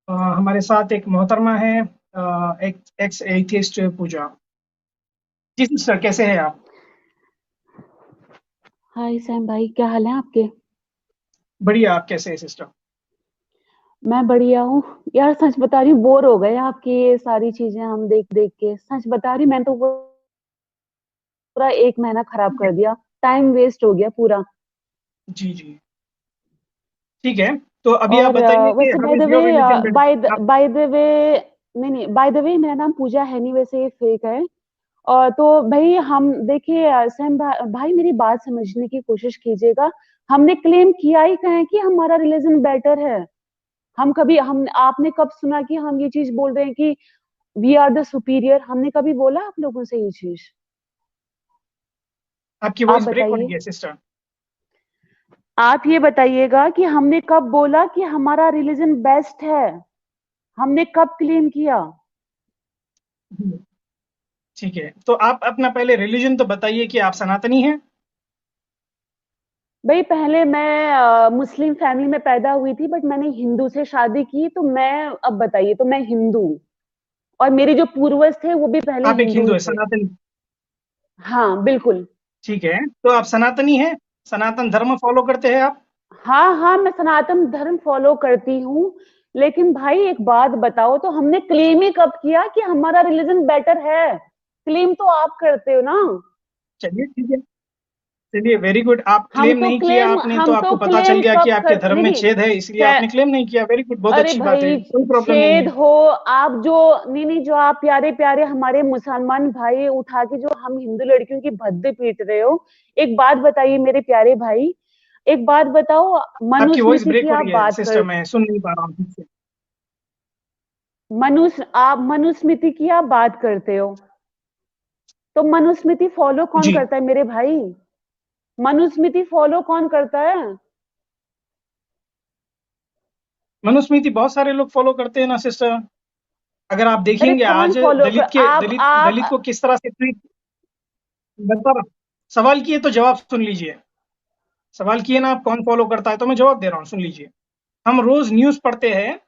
हमारे साथ एक मोहतरमा है, एक एक्स एथिस्ट पूजा। जी सिस्टर, कैसे हैं आप? हाय सैम भाई, क्या हाल है आपके? बढ़िया। आप कैसे हैं सिस्टर? मैं बढ़िया हूँ। यार सच बता रही हूँ, बोर हो गए आपकी ये सारी चीजें हम देख देख के। सच बता रही, मैं तो पूरा एक महीना खराब कर दिया। टाइम वेस्ट हो गया पूरा। जी जी। ठीक है। तो अभी आप और बताइए कि वैसे हाउ इज योर रिलीजन? आप बाय द वे, नहीं नहीं, बाय द वे मेरा नाम पूजा है नहीं, वैसे ये फेक है। और तो भाई हम देखिए, सैम भाई मेरी बात समझने की कोशिश कीजिएगा। हमने क्लेम किया ही कहें कि हमारा रिलीजन बेटर है। हम कभी हम आपने कब सुना कि हम ये चीज बोल रहे हैं कि वी आर द सुपीरियर? हमने कभी बोला आप लोगों से ये चीज? आपकी आप वॉइस ब्रेक हो रही बताइए। है सिस्टर। आप ये बताइएगा कि हमने कब बोला कि हमारा रिलीजन बेस्ट है? हमने कब क्लेम किया? हम्म, ठीक है, तो आप अपना पहले रिलीजन तो बताइए कि आप सनातनी हैं। भाई पहले मैं मुस्लिम फैमिली में पैदा हुई थी, बट मैंने हिंदू से शादी की, तो मैं, अब बताइए, तो मैं हिंदू हूँ। और मेरे जो पूर्वज थे वो भी पहले आप एक हिंदू हिंदू ही है, थे। सनातनी। हाँ बिल्कुल। ठीक है, तो आप सनातनी हैं, सनातन धर्म फॉलो करते हैं आप? हाँ हाँ, मैं सनातन धर्म फॉलो करती हूँ। लेकिन भाई एक बात बताओ, तो हमने क्लेम ही कब किया कि हमारा रिलीजन बेटर है? क्लेम तो आप करते हो ना। चलिए ठीक है। चलिए, वेरी गुड। आप क्लेम नहीं किया आपने, तो हम तो आपको पता चल क्लेम गया कि कब आपके कर, धर्म नहीं में नहीं। छेद है, इसलिए आपने क्लेम नहीं किया। वेरी गुड, बहुत अरे अच्छी बात है, भाई, कोई प्रॉब्लम नहीं छेद है। हो, आप जो, नहीं नहीं, जो आप प्यारे प्यारे हमारे मुसलमान भाई उठा के जो हम हिंदू लड़कियों की भद्दे पीट रहे हो। एक बात बताइए मेरे प्यारे भाई, एक बात बताओ। आपकी वॉइस मनुस्मृति ब्रेक की हो आप रही है बात सिस्टर, कर, मैं सुन नहीं पा रहा हूँ ठीक से। आप मनुस्मृति की आप बात करते हो, तो मनुस्मृति फॉलो कौन जी। करता है मेरे भाई? मनुस्मृति फॉलो कौन करता है? मनुस्मृति बहुत सारे लोग फॉलो करते हैं ना सिस्टर। अगर आप अरे देखेंगे कौन आज फॉलो कर, दलित के आप दलित आप दलित को किस तरह से ट्रीट, बता रहा हूँ। सवाल किए तो जवाब सुन लीजिए। सवाल किए ना, आप कौन फॉलो करता है, तो मैं जवाब दे रहा हूँ, सुन लीजिए। हम रोज न्यूज पढ़ते हैं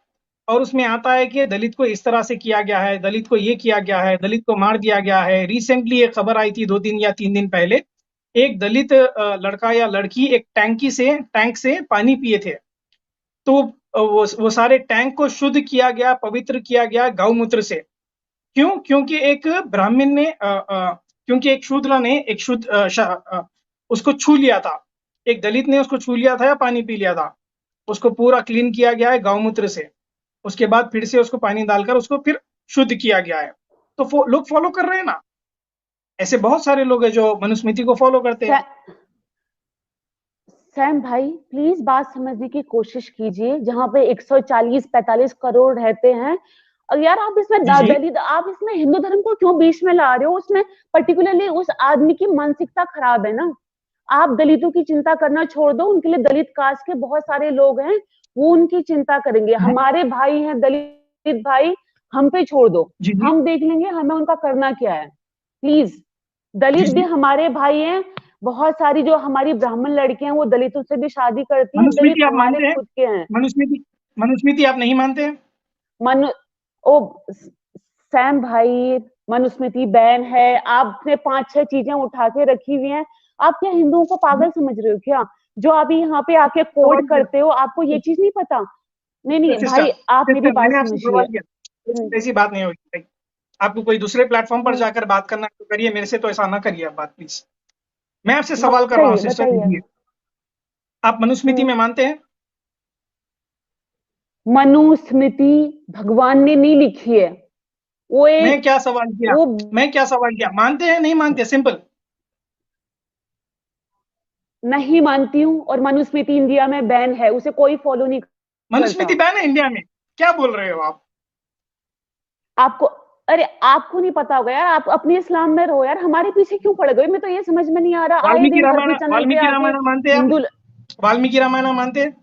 और उसमें आता है कि दलित को इस तरह से किया गया है, दलित को ये किया गया है, दलित को मार दिया गया है। रिसेंटली एक खबर आई थी 2 दिन या 3 दिन पहले। एक दलित लड़का या लड़की एक टैंक से पानी पिए थे। तो वो सारे टैंक को शुद्ध किया गया, पवित्र किया गया गौमूत्र से। क्यों? क्योंकि एक ब्राह्मण ने क्योंकि एक शूद्र ने एक उसको छू लिया था। एक दलित ने उसको छू लिया था या पानी पी लिया था। उसको पूरा क्लीन किया गया है गौमूत्र से। उसके बाद फिर से उसको पानी डालकर उसको फिर शुद्ध किया गया है। तो लोग फॉलो कर रहे हैं ना। ऐसे बहुत सारे लोग हैं जो मनुस्मृति को फॉलो करते हैं। सै, सैम भाई प्लीज बात समझने की कोशिश कीजिए। जहां पे 140-45 करोड़ रहते हैं, और यार आप इसमें जी जी। दलित, आप इसमें हिंदू धर्म को क्यों बीच में ला रहे हो? उसमें पर्टिकुलरली उस आदमी की मानसिकता खराब है ना। आप दलितों की चिंता करना छोड़ दो, उनके लिए दलित कास्ट के बहुत सारे लोग हैं, वो उनकी चिंता करेंगे। हमारे भाई हैं दलित भाई, हम पे छोड़ दो। जी जी। हम देख लेंगे हमें उनका करना क्या है। प्लीज, जी दलित भी जी। हमारे भाई हैं। बहुत सारी जो हमारी ब्राह्मण लड़कियां हैं वो दलितों से भी शादी करती हैं। दलित मनुस्मृति आप हमारे मानते हैं? खुद के हैं। मनुस्मृति मनुस्मृति आप नहीं मानते हैं? मनु ओ सैम भाई, मनुस्मृति बैन है। आपने 5-6 चीजें उठा के रखी हुई हैं। आप क्या हिंदुओं को पागल समझ रहे हो क्या? जो अभी यहाँ पे आके सवाल कोड किया। करते हो, आपको ये चीज नहीं पता? नहीं नहीं सिस्टर भाई, आप मेरी सिस्टर, बात मैंने आपसे समझिए। सवाल किया, ऐसी बात नहीं होगी। आपको कोई दूसरे प्लेटफॉर्म पर हम्म, जाकर बात करना है तो करिए, मेरे से तो ऐसा ना करिए आप बात, प्लीज। मैं आपसे सवाल कर रहा हूँ बताइए सिस्टर बताइए। जी। आप मनुस्मृति हम्म, में मानते हैं? मनुस्मृति भगवान ने नहीं लिखी है। वो मैं एक, क्या सवाल किया? वो, मैं क्या सवाल किया, मानते हैं नहीं मानते, सिंपल। नहीं मानती हूँ। और मनुस्मृति इंडिया में बैन है, उसे कोई फॉलो नहीं मनुस्मृति करता। बैन है इंडिया में? क्या बोल रहे हो आप? आपको, अरे आपको नहीं पता होगा यार, आप अपने इस्लाम में रहो यार, हमारे पीछे क्यों पड़ गए? मैं तो ये समझ में नहीं आ रहा, आए वाल्मीकि दिन हर रामायण, कोई चैनल पे वाल्मीकि आके रामायण मानते हैं आप? हिंदू। वाल्मीकि रामायण मानते हैं?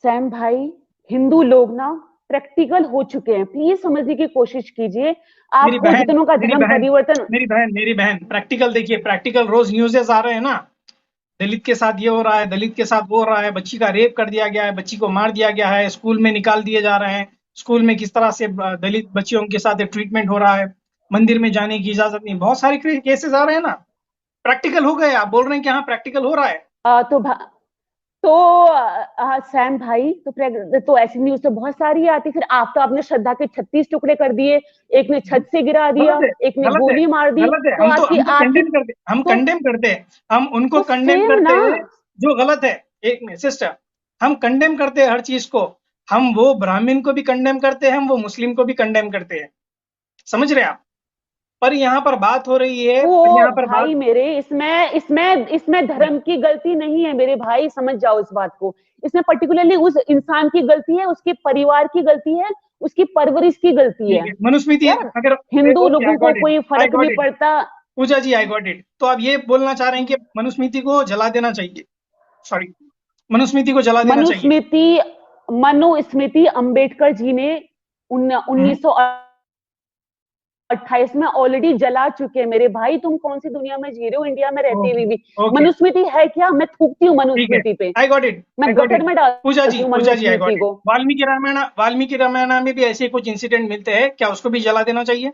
सैम भाई, हिंदू लोग ना प्रैक्टिकल हो चुके हैं, प्लीज समझने की कोशिश कीजिए। मेरी आपको बहन जितनों का मेरी धर्म बहन परिवर्तन, मेरी बहन प्रैक्टिकल देखिए, प्रैक्टिकल रोज न्यूज़ेस आ रहे हैं ना। दलित के साथ ये हो रहा है, दलित के साथ वो हो रहा है, बच्ची का रेप कर दिया गया है, बच्ची को मार दिया गया है, स्कूल में निकाल दिए जा रहे हैं, स्कूल में किस तरह से दलित बच्चियों के साथ ट्रीटमेंट हो रहा है, मंदिर में जाने की इजाजत नहीं, बहुत सारे केसेस आ रहे हैं ना। प्रैक्टिकल हो गए, आप बोल रहे हैं कि हाँ प्रैक्टिकल हो रहा है। तो तो सैम भाई, तो ऐसी न्यूज तो बहुत सारी आती। फिर आपने श्रद्धा के 36 टुकड़े कर दिए, एक ने छत से गिरा गलत दिया, है, एक ने गलत है, गोली मार दी। गलत है। तो आपकी हम तो आपकी कंडेम करते, हम तो कंडेम करते हैं, हम उनको तो कंडेम सेम करते ना। हैं जो गलत है। एक मिनट सिस्टर, हम कंडेम करते हैं हर चीज को। हम वो ब्राह्मण को भी कंडेम करते हैं, हम वो मुस्लिम को भी कंडेम करते हैं, समझ रहे हैं आप। पर यहाँ पर बात हो रही है, पर ओ यहाँ पर बात, भाई मेरे, इसमें धर्म की गलती नहीं है मेरे भाई, समझ जाओ इस बात को। इसमें पर्टिकुलरली उस इंसान की गलती है, उसके परिवार की गलती है, उसकी परवरिश की गलती ठीक है। है मनुस्मृति, यार अगर हिंदू ओके आई लोगों को गॉट इट, कोई आई फर्क नहीं गॉट इट, पड़ता। पूजा जी आई गॉट इट। तो आप ये बोलना चाह रहे हैं कि मनुस्मृति को जला देना चाहिए, सॉरी, मनुस्मृति को जला देना चाहिए। मनुस्मृति मनुस्मृति अंबेडकर जी ने 1928 में ऑलरेडी जला चुके हैं मेरे भाई। तुम कौन सी दुनिया में जी रहे हो, इंडिया में रहते ओके, हुए भी। ओके, मनुस्मृति है क्या? मैं थूकती हूँ ठीक है, मनुस्मृति पे, आई गॉट इट, मैं आई गॉट गटर इट। में पूजा जी, डालती हूँ पूजा जी आई मनुस्मृति गॉट इट। को। वाल्मीकि रामायण में भी ऐसे कुछ इंसिडेंट मिलते हैं, क्या उसको भी जला देना चाहिए?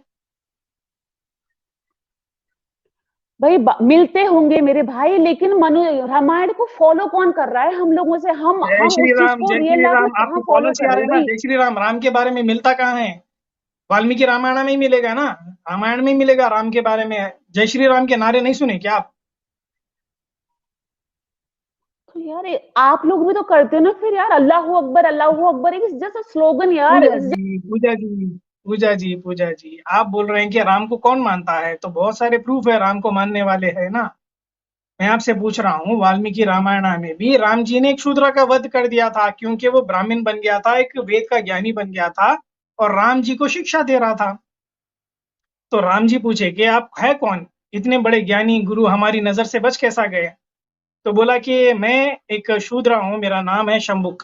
भाई मिलते होंगे मेरे भाई, लेकिन मनु रामायण को फॉलो कौन कर रहा है हम लोगों से? जय हम श्री उस चीज राम, को जय रियल श्री लाइफ में राम, कहाँ आपको फॉलो फॉलोअर्स ही कर आ रहे रहे हैं हैं ना। भाई? जय श्री राम, राम के बारे में मिलता कहाँ है? वाल्मीकि रामायण में ही मिलेगा ना, रामायण में ही मिलेगा राम के बारे में। जय श्री राम के नारे नहीं सुने क्या आप? तो यार आप लोग भी तो करते हो ना फिर यार, अल्लाह अकबर एक जस्ट स्लोगन यार। पूजा जी, पूजा जी, पूजा जी, पूजा जी, आप बोल रहे हैं कि राम को कौन मानता है, तो बहुत सारे प्रूफ है राम को मानने वाले है ना। मैं आपसे पूछ रहा हूँ, वाल्मीकि रामायण में भी राम जी ने एक शूद्र का वध कर दिया था, क्योंकि वो ब्राह्मण बन गया था, एक वेद का ज्ञानी बन गया था, और राम जी को शिक्षा दे रहा था। तो राम जी पूछे कि आप है कौन, इतने बड़े ज्ञानी गुरु हमारी नजर से बच कैसा गए? तो बोला कि मैं एक शूद्र हूँ, मेरा नाम है शंभुक।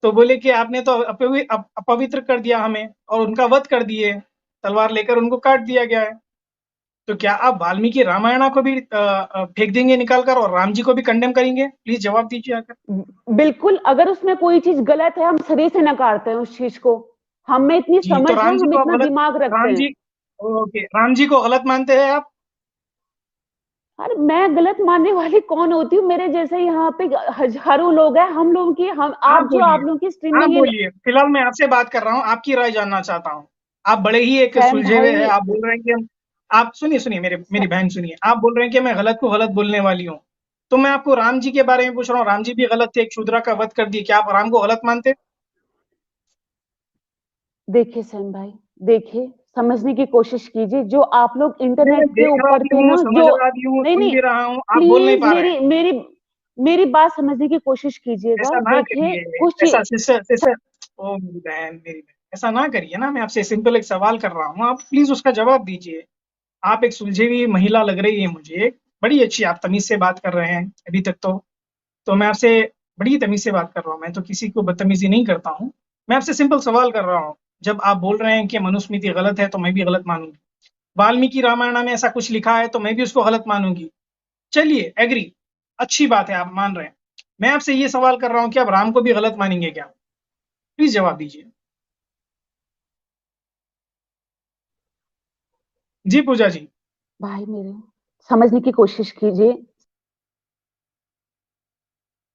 तो बोले कि आपने तो अपवित्र कर दिया हमें, और उनका वध कर दिए, तलवार लेकर उनको काट दिया गया है। तो क्या आप वाल्मीकि रामायण को भी फेंक देंगे निकाल कर, और राम जी को भी कंडेम करेंगे? प्लीज जवाब दीजिए आकर। बिल्कुल, अगर उसमें कोई चीज गलत है हम सिरे से नकारते हैं उस चीज को। हम में इतनी जी, तो समझ है, राम जी हम को आप इतना गलत, दिमाग रखते राम हैं। जी, ओके, राम जी को गलत मानते हैं आप? अरे मैं गलत मानने वाली कौन होती हूँ? मेरे जैसे यहाँ पे हजारों लोग हैं। हम लोगों की हम आप आप बोलिए, लोगों की स्ट्रीम में आप ये बोलिए, फिलहाल मैं आपसे बात कर रहा हूँ, आपकी राय जानना चाहता हूँ। आप बड़े ही एक सैम सुलझे हुए हैं, भाई, आप बोल रहे हैं कि हम, आप सुनिए, सुनिए, मेरी बहन सुनिए, आप बोल रहे हैं कि मैं गलत को गलत बोलने वाली हूँ। तो मैं आपको राम जी के बारे में पूछ रहा हूँ, राम जी भी गलत थे, एक शूद्रा का वध कर दिए, क्या आप राम को गलत मानते? देखिए सैम भाई, देखिए, समझने की कोशिश कीजिए। जो आप लोग मैं इंटरनेट के देख रहा ऊपर भी पे हूँ, ना, समझ जो रहा भी हूँ, नहीं सुन नहीं, भी रहा हूँ, आप बोल नहीं प्लीज पा रहे हैं। मेरी बात समझने की कोशिश कीजिएगा। ऐसा ना देखिए करिए, कुछ ऐसा सिस्टर, सिस्टर, ओ मेरी बहन, ऐसा ना करिए ना। मैं आपसे सिंपल एक सवाल कर रहा हूँ, आप प्लीज उसका जवाब दीजिए। आप एक सुलझी हुई महिला लग रही है मुझे, बड़ी अच्छी, आप तमीज से बात कर रहे हैं अभी तक तो मैं आपसे बड़ी तमीज से बात कर रहा हूँ, मैं तो किसी को बदतमीजी नहीं करता हूँ। मैं आपसे सिंपल सवाल कर रहा हूँ, जब आप बोल रहे हैं कि मनुस्मृति गलत है तो मैं भी गलत मानूंगी, वाल्मीकि रामायण में ऐसा कुछ लिखा है तो मैं भी उसको गलत मानूंगी, चलिए एग्री, अच्छी बात है, आप मान रहे हैं। मैं आपसे ये सवाल कर रहा हूँ कि आप राम को भी गलत मानेंगे क्या? प्लीज जवाब दीजिए। जी पूजा जी। भाई मेरे, समझने की कोशिश कीजिए।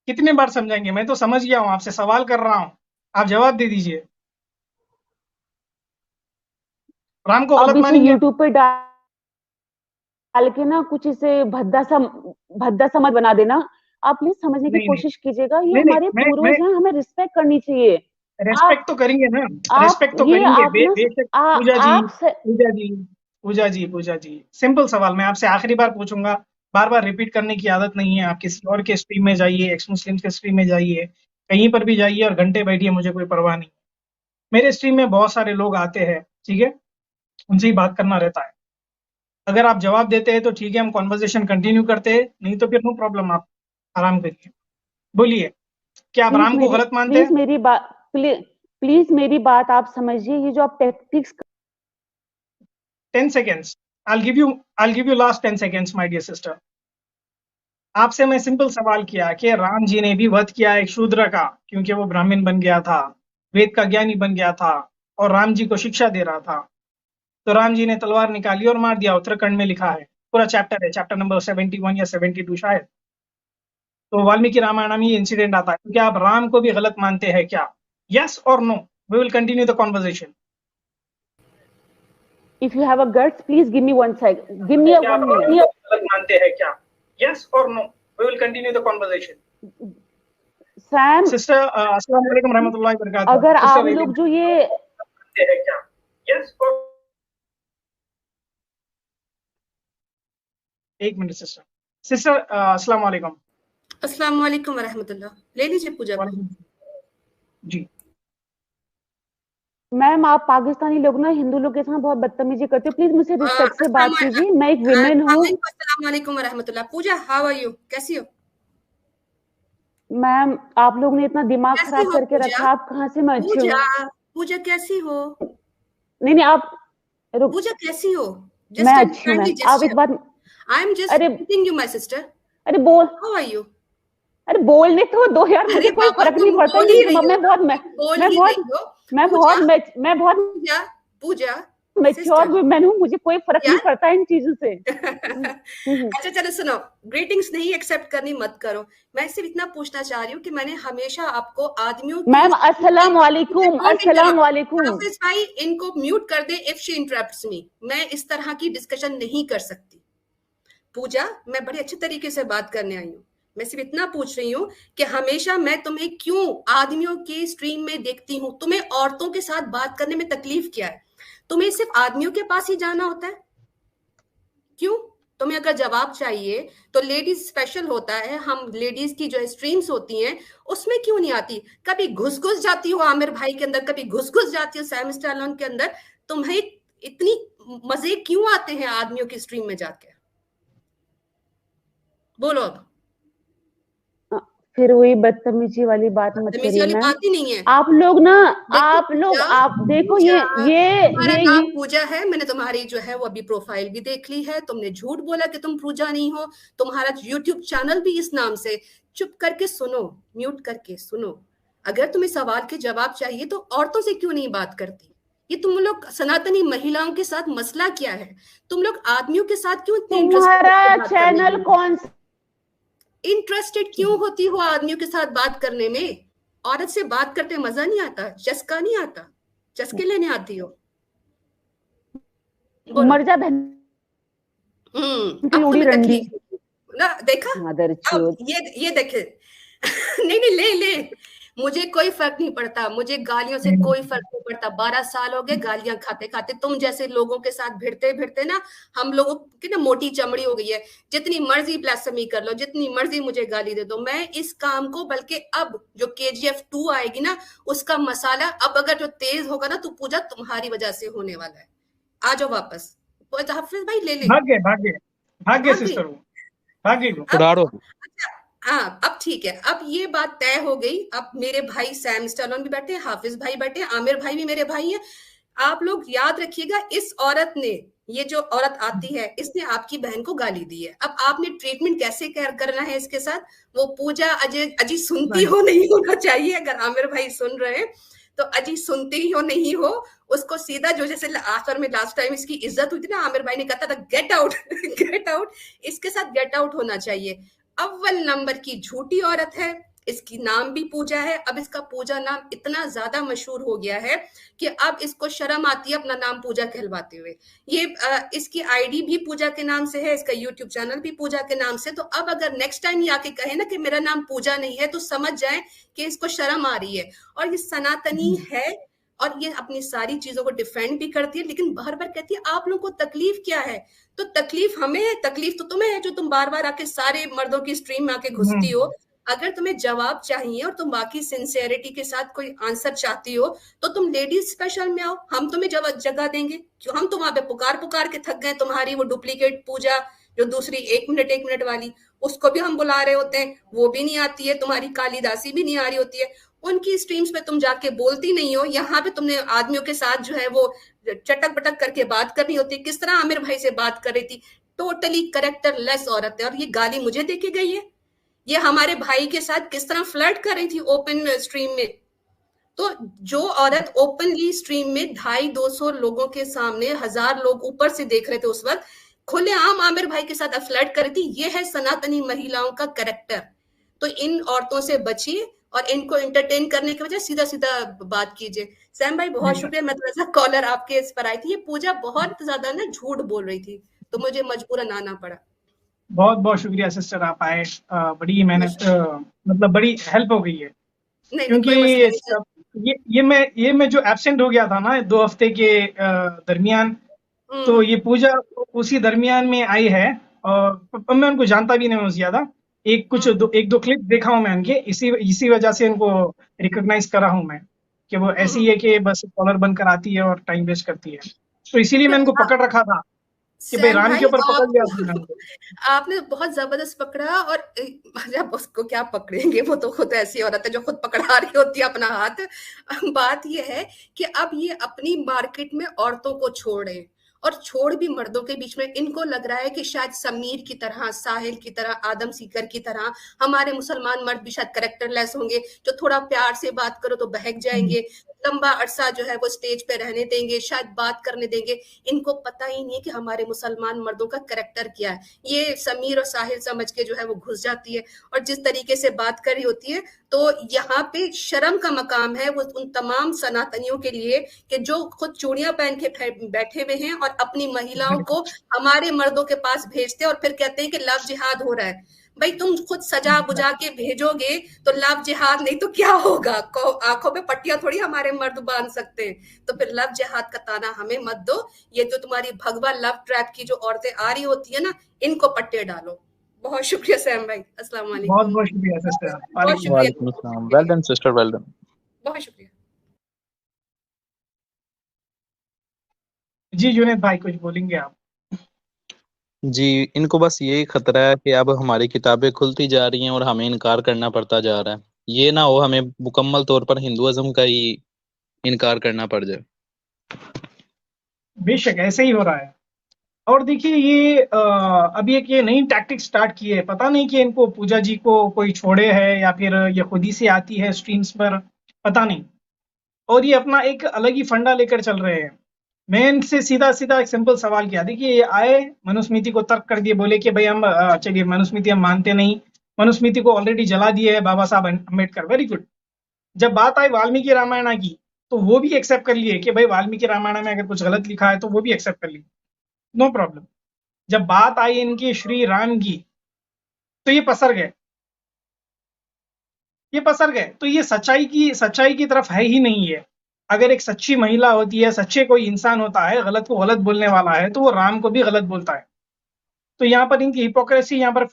कितने बार समझाएंगे, मैं तो समझ गया हूँ, आपसे सवाल कर रहा हूँ, आप जवाब दे दीजिए। राम को अब गलत इसे मानेंगे? यूट्यूब पे डाल के ना कुछ इसे भद्दा सा मत बना देना। आप प्लीज समझने की नहीं, नहीं, कोशिश कीजिएगा, ये नहीं, नहीं, हमारे मैं पूर्वज हैं, हमें रिस्पेक्ट करनी चाहिए। रेस्पेक्ट आप तो करेंगे ना, आप रेस्पेक्ट तो ये करेंगे, आप ना बेशक। आ, पूजा जी, आप से, पूजा जी, पूजा जी, पूजा जी, सिंपल सवाल मैं आपसे आखिरी बार पूछूंगा, बार बार रिपीट करने की आदत नहीं है। आप किसी और के स्ट्रीम में जाइए, एक्स मुस्लिम के स्ट्रीम में जाइए, कहीं पर भी जाइए और घंटे बैठिए, मुझे कोई परवाह नहीं। मेरे स्ट्रीम में बहुत सारे लोग आते हैं, ठीक है, उनसे ही बात करना रहता है। अगर आप जवाब देते हैं तो ठीक है, हम कॉन्वर्जेशन कंटिन्यू करते हैं, नहीं तो फिर नो प्रॉब्लम, आप आराम करिए। बोलिए, क्या आप राम को गलत मानते प्लीज हैं? मेरी बात, प्लीज मेरी बात आप समझिए। ये जो आप tactics 10 seconds, I'll give you, I'll give you last 10 seconds, my dear sister. आपसे मैं सिंपल सवाल किया कि राम जी ने भी वध किया एक शूद्र का, क्योंकि वो ब्राह्मण बन गया था, वेद का ज्ञानी बन गया था और राम जी को शिक्षा दे रहा था। तो राम जी ने तलवार निकाली और मार दिया। उत्तराखंड में लिखा है, पूरा चैप्टर है, चैप्टर नंबर 71 या 72 शायद। तो वाल्मीकि रामायण में ये इंसिडेंट आता है। तो क्या आप राम को भी गलत मानते हैं क्या? यस और no? We will continue the conversation. If you have a guts, please give me 1 sec. Give me a क्या आप 1 राम को minute. गलत मानते हैं क्या? यस और no? We will continue the conversation. Sam, sister अस्सलाम वालेकुम रहमतुल्लाहि व बरकातहू। अगर आप सिस्टर लोग जो ये मानते हैं क्या? यस और? एक मिनट सिस्टर। सिस्टर अस्सलाम वालेकुम। अस्सलाम वालेकुम वरहमतुल्लाह। ले लीजिए पूजा को। जी मैम, आप पाकिस्तानी लोग ना हिंदू लोग के साथ बहुत बदतमीजी करते हो। प्लीज मुझसे रिस्पेक्ट से बात कीजिए। मैं एक विमेन हूँ। अस्सलाम वालेकुम वरहमतुल्लाह। पूजा, हाउ आर यू? कैसी हो? मैम, आप लोग ने इतना दिमाग कैसी खराब हो करके पूजा? रखा, आप कहाँ से मैं अच्छी हूँ? पूजा कैसी हो? नहीं, आप रुक। पूजा कैसी हो? मैं अच्छी हूँ मैम। आप एक बात, I am just meeting you my sister. अरे बोल, हाउ आर यू? अरे बोलने तो दो यार, मुझे कोई फर्क नहीं पड़ता। मैं बहुत पूजा मैच्योर वुमेन हूँ, मुझे कोई फर्क नहीं पड़ता इन चीजों से। अच्छा चलो सुनो, ग्रीटिंग्स नहीं एक्सेप्ट करनी मत करो। मैं सिर्फ इतना पूछना चाह रही हूँ कि मैंने हमेशा आपको आदमियों मैम अस्सलाम वालेकुम, अस्सलाम वालेकुम। हाफिज भाई इनको म्यूट कर दे इफ शी इंटरप्ट्स मी। मैं इस तरह की डिस्कशन नहीं कर सकती। पूजा, मैं बड़े अच्छे तरीके से बात करने आई हूँ। मैं सिर्फ इतना पूछ रही हूँ कि हमेशा मैं तुम्हें क्यों आदमियों के स्ट्रीम में देखती हूँ? तुम्हें औरतों के साथ बात करने में तकलीफ क्या है? तुम्हें सिर्फ आदमियों के पास ही जाना होता है? क्यों? तुम्हें अगर जवाब चाहिए तो लेडीज स्पेशल होता है। हम लेडीज की जो स्ट्रीम्स होती हैं उसमें क्यों नहीं आती? कभी घुस घुस जाती हो आमिर भाई के अंदर, कभी घुस घुस जाती हो सैम स्टैलोन के अंदर। तुम्हें इतनी मजे क्यों आते हैं आदमियों की स्ट्रीम में जाके? बोलो अब। फिर वही बदतमीजी वाली बात मत करिए मैम। बात ही नहीं है। आप लोग ना, आप देखो ये नाम पूजा है। मैंने तुम्हारी जो है वो अभी प्रोफाइल भी देख ली है। तुमने झूठ बोला कि तुम पूजा नहीं हो। तुम्हारा यूट्यूब चैनल भी इस नाम से। चुप करके सुनो, म्यूट करके सुनो। अगर तुम्हें सवाल के जवाब चाहिए तो औरतों से क्यों नहीं बात करती? ये तुम लोग सनातनी महिलाओं के साथ मसला क्या है? तुम लोग आदमियों के साथ क्यों इतने तुम्हारा चैनल कौन सा? इंटरेस्टेड क्यों होती हो आदमियों के साथ बात करने में? औरत से बात करते मजा नहीं आता? चस्का नहीं आता? चस्के लेने आती हो? मर जा बहन। रंडी ना देखा? अब ये देखे। नहीं ले ले। मुझे कोई फर्क नहीं पड़ता। मुझे गालियों से कोई फर्क नहीं पड़ता। 12 साल हो गए गालियां खाते खाते। तुम जैसे लोगों के साथ भिड़ते भिड़ते ना हम लोगों की ना मोटी चमड़ी हो गई है। जितनी मर्जी ब्लास्फेमी कर लो, जितनी मर्जी मुझे गाली दे दो, मैं इस काम को, बल्कि अब जो KGF 2 आएगी ना उसका मसाला अब अगर जो तेज होगा ना तो पूजा तुम्हारी वजह से होने वाला है। आ जाओ वापस। हाफिज भाई ले ले। भाग्य सिस्टर, हाँ अब ठीक है। अब ये बात तय हो गई। अब मेरे भाई सैम स्टैलोन भी बैठे, हाफिज भाई बैठे, आमिर भाई भी मेरे भाई हैं। आप लोग याद रखिएगा, इस औरत ने, ये जो औरत आती है, इसने आपकी बहन को गाली दी है। अब आपने ट्रीटमेंट कैसे करना है इसके साथ? वो पूजा अजी सुनती हो नहीं होना चाहिए। अगर आमिर भाई सुन रहे हैं तो अजी सुनती हो नहीं हो, उसको सीधा जो जैसे आखिर में लास्ट टाइम इसकी इज्जत हुई थी ना, आमिर भाई ने कहा था गेट आउट गेट आउट, इसके साथ गेट आउट होना चाहिए। अव्वल नंबर की झूठी औरत है। इसकी नाम भी पूजा है। अब इसका पूजा नाम इतना ज्यादा मशहूर हो गया है कि अब इसको शर्म आती है अपना नाम पूजा कहलवाते हुए। ये इसकी आईडी भी पूजा के नाम से है, इसका यूट्यूब चैनल भी पूजा के नाम से। तो अब अगर नेक्स्ट टाइम ये आके कहे ना कि मेरा नाम पूजा नहीं है तो समझ जाए कि इसको शर्म आ रही है। और ये सनातनी है और ये अपनी सारी चीजों को डिफेंड भी करती है, लेकिन बार बार कहती है आप लोगों को तकलीफ क्या है? तो तकलीफ हमें है, तकलीफ तो तुम्हें है जो तुम बार बार आके सारे मर्दों की स्ट्रीम में आके घुसती हो। अगर तुम्हें जवाब चाहिए और तुम बाकी सिंसियरिटी के साथ कोई आंसर चाहती हो तो तुम लेडीज स्पेशल में आओ, हम तुम्हें जगह देंगे। क्यों? हम तो वहां पे पुकार के थक गए। तुम्हारी वो डुप्लीकेट पूजा जो दूसरी 1 मिनट वाली, उसको भी हम बुला रहे होते हैं, वो भी नहीं आती है। तुम्हारी कालिदासी भी नहीं आ रही होती है। उनकी स्ट्रीम्स पे तुम जाके बोलती नहीं हो। यहाँ पे तुमने आदमियों के साथ जो है वो चटक बटक करके बात करनी होती है। किस तरह आमिर भाई से बात कर रही थी, टोटली कैरेक्टरलेस औरत है, और ये गाली मुझे देके गई है। ये हमारे भाई के साथ किस तरह फ्लर्ट कर रही थी ओपन स्ट्रीम में। तो जो औरत ओपनली स्ट्रीम में 250 लोगों के सामने 1000 लोग ऊपर से देख रहे थे उस वक्त, खुलेआम आमिर भाई के साथ फ्लर्ट कर रही थी, ये है सनातनी महिलाओं का कैरेक्टर। तो इन औरतों से बचिए और इनको एंटरटेन करने के वजह सीधा सीधा बात कीजिए। सैम भाई बहुत बेशक। शुक्रिया, मैं थोड़ा सा कॉलर आपके इस पर आई थी। ये पूजा बहुत ज्यादा ना झूठ बोल रही थी, तो मुझे मजबूरन आना पड़ा। बहुत बहुत शुक्रिया सिस्टर, आप आए। बड़ी मेहनत, मतलब बड़ी हेल्प हो गई है, नहीं नहीं, क्योंकि कोई मसला नहीं। ये मैं जो एब्सेंट हो गया था ना 2 हफ्ते के दरमियान, तो ये पूजा उसी दरमियान में आई है। और मैं उनको जानता भी नहीं हूँ ज्यादा। एक दो क्लिप देखा हूँ मैं उनके, इसी इसी वजह से उनको रिकॉग्नाइज करा हूँ मैं, कि वो ऐसी है कि बस कॉलर बनकर आती है और टाइम वेस्ट करती है। तो इसीलिए मैं उनको पकड़ रखा था कि भाई सैम राम के भाई, ऊपर पकड़ लिया था मैंने आप उनको। आपने बहुत जबरदस्त पकड़ा, और जब उसको क्या पकड़ेंगे, वो तो खुद ऐसी औरत है जो खुद पकड़ा रही होती है अपना हाथ। बात ये है कि अब ये अपनी मार्केट में औरतों को छोड़े, और छोड़ भी मर्दों के बीच में। इनको लग रहा है कि शायद समीर की तरह, साहिल की तरह, आदम सीकर की तरह हमारे मुसलमान मर्द भी शायद करेक्टरलेस होंगे, जो थोड़ा प्यार से बात करो तो बहक जाएंगे, लंबा अरसा जो है वो स्टेज पे रहने देंगे, शायद बात करने देंगे। इनको पता ही नहीं है कि हमारे मुसलमान मर्दों का कैरेक्टर क्या है। ये समीर और साहिल समझ के जो है वो घुस जाती है, और जिस तरीके से बात कर रही होती है, तो यहाँ पे शर्म का मकाम है वो उन तमाम सनातनियों के लिए कि जो खुद चूड़ियां पहन के बैठे हुए हैं और अपनी महिलाओं को हमारे मर्दों के पास भेजते हैं, और फिर कहते हैं कि लव जिहाद हो रहा है। भाई तुम खुद सजा बुझा के भेजोगे तो लव जिहाद नहीं तो क्या होगा? आंखों पे पट्टियां थोड़ी हमारे मर्द बांध सकते हैं। तो फिर लव जिहाद का ताना हमें मत दो। ये जो तुम्हारी भगवा लव ट्रैप की जो औरतें आ रही होती है ना, इनको पट्टे डालो। बहुत शुक्रिया सैम भाई, अस्सलाम बहुत वालेकुम। बहुत शुक्रिया सिस्टर, बहुत वालेकुम शुक्रिया वालेकुम अस्सलाम। Well done sister, well done. बहुत शुक्रिया। जी जुनेद भाई, कुछ बोलेंगे आप? जी, इनको बस यही खतरा है कि अब हमारी किताबें खुलती जा रही हैं और हमें इनकार करना पड़ता जा रहा है। ये ना हो हमें मुकम्मल तौर पर हिंदुइज्म का ही इनकार करना पड़ जाए। बेशक ऐसे ही हो रहा है। और देखिए ये अभी एक ये नई टैक्टिक स्टार्ट की है, पता नहीं कि इनको पूजा जी को कोई छोड़े है या फिर ये खुद ही से आती है स्ट्रीम्स पर, पता नहीं। और ये अपना एक अलग ही फंडा लेकर चल रहे हैं। मैं इनसे सीधा सीधा एक सिंपल सवाल किया, देखिए ये आए, मनुस्मृति को तर्क कर दिए, बोले कि भाई हम चलिए मनुस्मृति हम मानते नहीं, मनुस्मृति को ऑलरेडी जला दिए है बाबा साहब अम्बेडकर, वेरी गुड। जब बात आई वाल्मीकि रामायण की, तो वो भी एक्सेप्ट कर लिए कि भाई वाल्मीकि रामायण में अगर कुछ गलत लिखा है तो वो भी एक्सेप्ट कर लिए, नो प्रॉब्लम। जब बात आई इनकी श्री राम की, तो ये पसर गए, ये पसर गए। तो ये सच्चाई की तरफ है ही नहीं है। अगर एक सच्ची महिला होती है, सच्चे कोई इंसान होता है, गलत को गलत बोलने वाला है, तो वो राम को भी गलत बोलता है। तो यहाँ पर इनकी हिपोक्रेसी यहाँ पर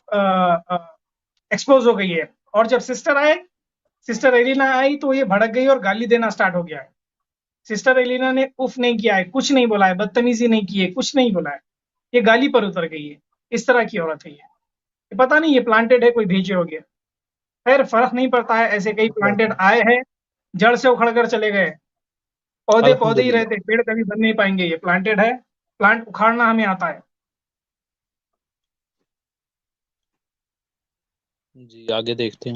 एक्सपोज हो गई है। और जब सिस्टर एलिना आई, तो ये भड़क गई और गाली देना स्टार्ट हो गया है। सिस्टर एलिना ने उफ नहीं किया है, कुछ नहीं बोला है, बदतमीजी नहीं की है, कुछ नहीं बोला है, ये गाली पर उतर गई है। इस तरह की औरत है ये पता नहीं ये प्लांटेड है, कोई भेजे हो गया। खैर फर्क नहीं पड़ता है, ऐसे कई प्लांटेड आए हैं, जड़ से उखड़ कर चले गए। पौधे पौधे ही अल्हम्दुलिल्लाह। रहते, पेड़ कभी बन नहीं पाएंगे, ये प्लांटेड है, प्लांट उखाड़ना हमें आता है। जी, आगे देखते हैं।